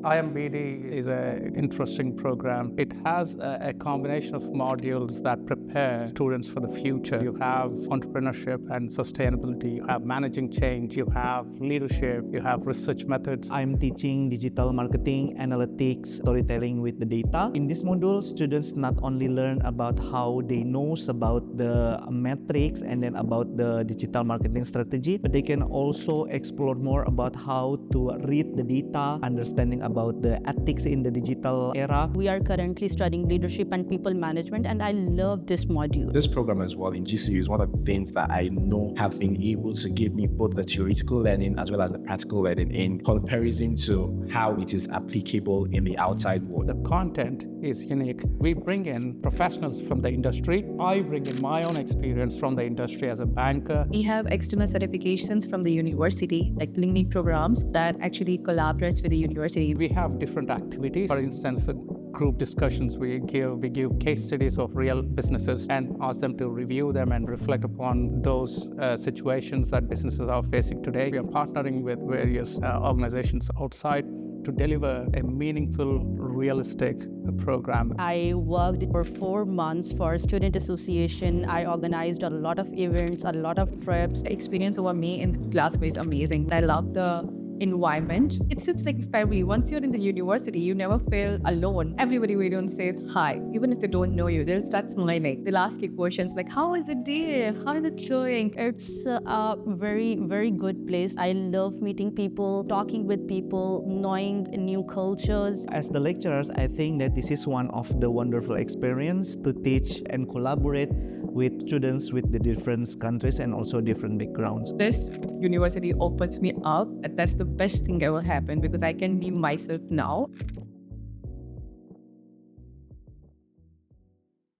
IMBD is an interesting program. It has a combination of modules that prepare students for the future. You have entrepreneurship and sustainability, you have managing change, you have leadership, you have research methods. I'm teaching digital marketing, analytics, storytelling with the data. In this module, students not only learn about how they knows about the metrics and then about the digital marketing strategy, but they can also explore more about how to read the data, understanding about the ethics in the digital era. We are currently studying leadership and people management, and I love this module. This program as well in GCU is one of the things that I know have been able to give me both the theoretical learning as well as the practical learning in comparison to how it is applicable in the outside world. The content is unique. We bring in professionals from the industry. I bring in my own experience from the industry as a banker. We have external certifications from the university, like LinkedIn programs that actually collaborates with the university. We have different activities. For instance, the group discussions we give case studies of real businesses and ask them to review them and reflect upon those situations that businesses are facing today. We are partnering with various organizations outside to deliver a meaningful, realistic program. I worked for 4 months for Student Association. I organized a lot of events, a lot of trips. The experience over me in Glasgow is amazing. I love the environment. It seems like family. Once you're in the university, you never feel alone. Everybody will don't say hi. Even if they don't know you, they'll start smiling. They'll ask you questions like, how is it there? How is it going? It's a very, very good place. I love meeting people, talking with people, knowing new cultures. As the lecturers, I think that this is one of the wonderful experience to teach and collaborate with students with the different countries and also different backgrounds. This university opens me up, and that's the best thing ever happened because I can be myself now.